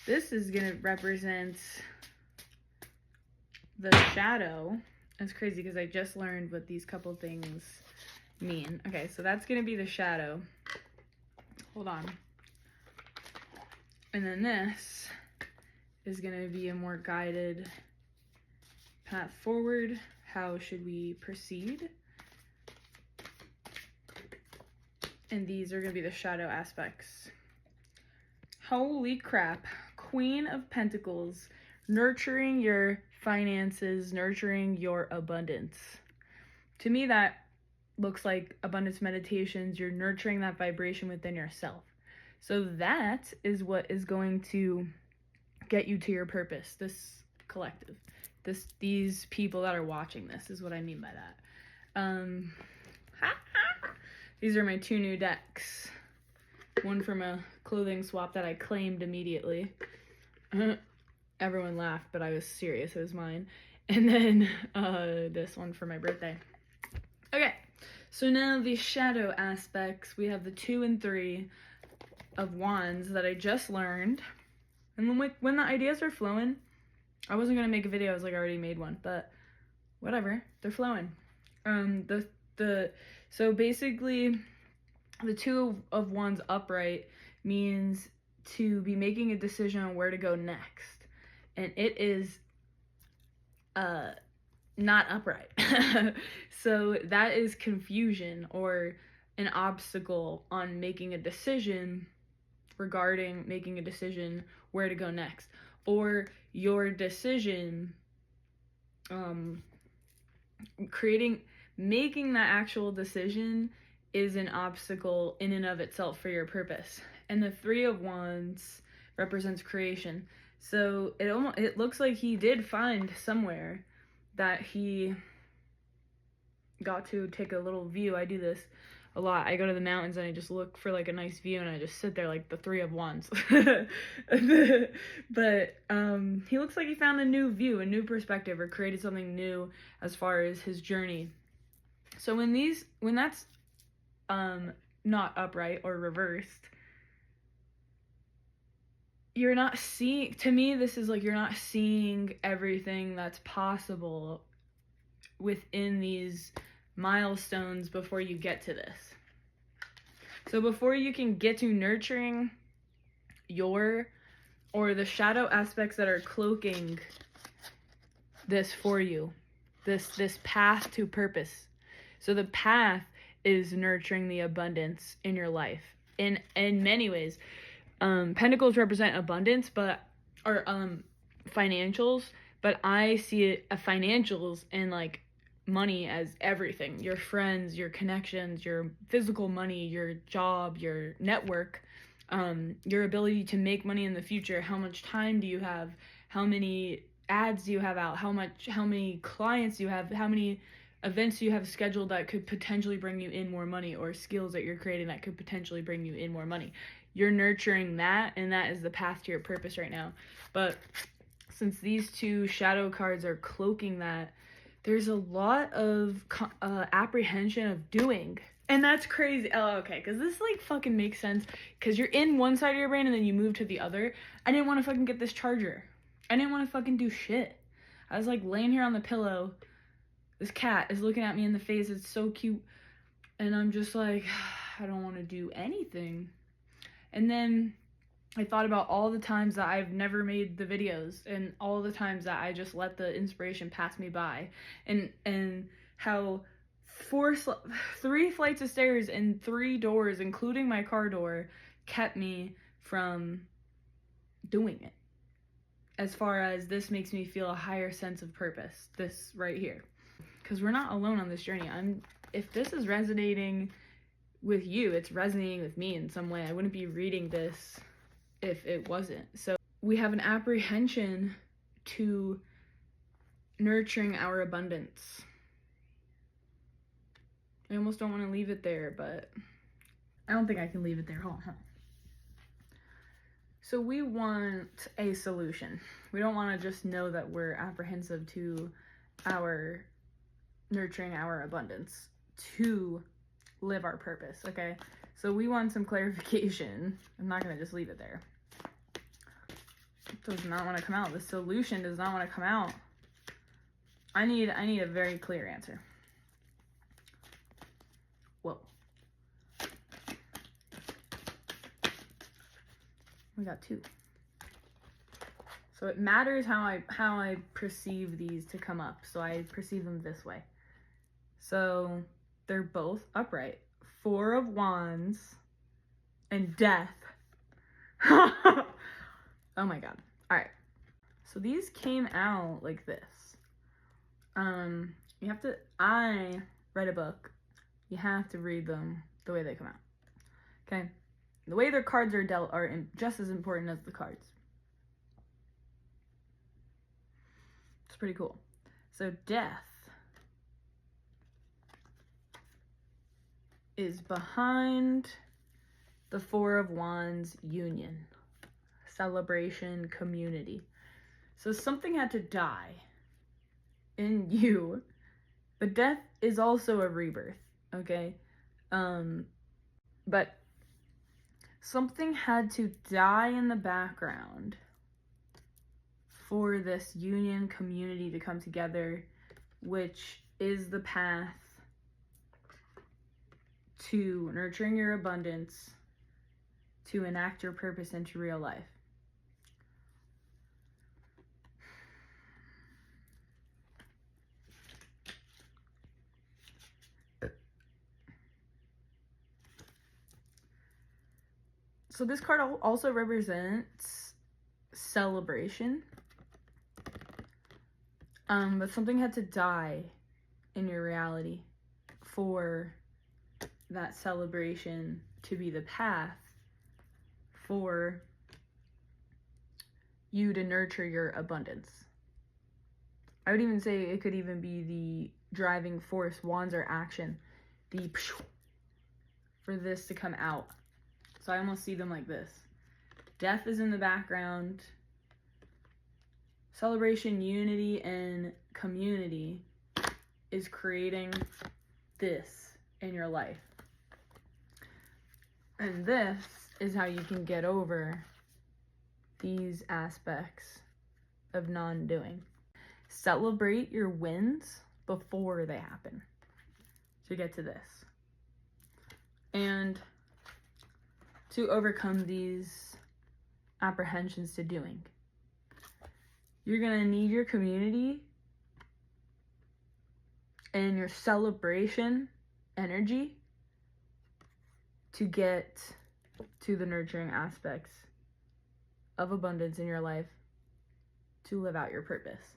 This is going to represent the shadow. That's crazy because I just learned what these couple things mean. Okay, so that's going to be the shadow. Hold on. And then this is going to be a more guided path forward. How should we proceed? And these are going to be the shadow aspects. Holy crap. Queen of Pentacles, nurturing your finances, nurturing your abundance. To me, that looks like abundance meditations. You're nurturing that vibration within yourself. So that is what is going to get you to your purpose. This collective, these people that are watching this is what I mean by that. These are my 2 new decks. One from a clothing swap that I claimed immediately. Everyone laughed, but I was serious. It was mine. And then this one for my birthday. Okay, so now the shadow aspects. We have the 2 and 3 of Wands that I just learned. And when the ideas are flowing, I wasn't going to make a video. I was like, I already made one. But whatever. They're flowing. So basically, the 2 of Wands upright means to be making a decision on where to go next. And it is not upright. So that is confusion or an obstacle on making a decision regarding making a decision where to go next. Or your decision, making that actual decision is an obstacle in and of itself for your purpose. And the 3 of Wands represents creation. So it looks like he did find somewhere that he got to take a little view. I do this a lot. I go to the mountains and I just look for like a nice view and I just sit there like the 3 of Wands. But he looks like he found a new view, a new perspective, or created something new as far as his journey. So when that's not upright or reversed, you're not seeing, to me, this is like you're not seeing everything that's possible within these milestones before you get to this. So before you can get to nurturing the shadow aspects that are cloaking this for you, this path to purpose. So the path is nurturing the abundance in your life in many ways. Pentacles represent abundance, or financials, but I see it financials and like money as everything. Your friends, your connections, your physical money, your job, your network, your ability to make money in the future. How much time do you have? How many ads do you have out? How many clients do you have? How many events you have scheduled that could potentially bring you in more money, or skills that you're creating that could potentially bring you in more money. You're nurturing that, and that is the path to your purpose right now. But since these 2 shadow cards are cloaking that, there's a lot of apprehension of doing. And that's crazy. Oh, okay, because this like fucking makes sense. Because you're in one side of your brain and then you move to the other. I didn't want to fucking get this charger. I didn't want to fucking do shit. I was like laying here on the pillow. This cat is looking at me in the face. It's so cute. And I'm just like, I don't want to do anything. And then I thought about all the times that I've never made the videos and all the times that I just let the inspiration pass me by, and how 3 flights of stairs and 3 doors, including my car door, kept me from doing it. As far as this makes me feel a higher sense of purpose, this right here. Because we're not alone on this journey. If this is resonating with you, it's resonating with me in some way. I wouldn't be reading this if it wasn't. So we have an apprehension to nurturing our abundance. I almost don't want to leave it there, but I don't think I can leave it there. Hold on. So we want a solution. We don't want to just know that we're apprehensive to our nurturing our abundance to live our purpose, okay? So we want some clarification. I'm not going to just leave it there. does not want to come out. The solution does not want to come out. I need a very clear answer. Whoa. We got 2. So it matters how I perceive these to come up. So I perceive them this way. So they're both upright. 4 of Wands and Death. Oh my god. All right. So these came out like this. You have to, I read a book. You have to read them the way they come out. Okay? The way their cards are dealt are just as important as the cards. It's pretty cool. So Death is behind the 4 of Wands, union, celebration, community. So something had to die in you, but death is also a rebirth, okay? But something had to die in the background for this union community to come together, which is the path to nurturing your abundance, to enact your purpose into real life. So this card also represents celebration. But something had to die in your reality for that celebration to be the path for you to nurture your abundance. I would even say it could even be the driving force. Wands are action. For this to come out. So I almost see them like this. Death is in the background. Celebration, unity, and community is creating this in your life. And this is how you can get over these aspects of non-doing. Celebrate your wins before they happen to get to this. And to overcome these apprehensions to doing, you're gonna need your community and your celebration energy to get to the nurturing aspects of abundance in your life to live out your purpose.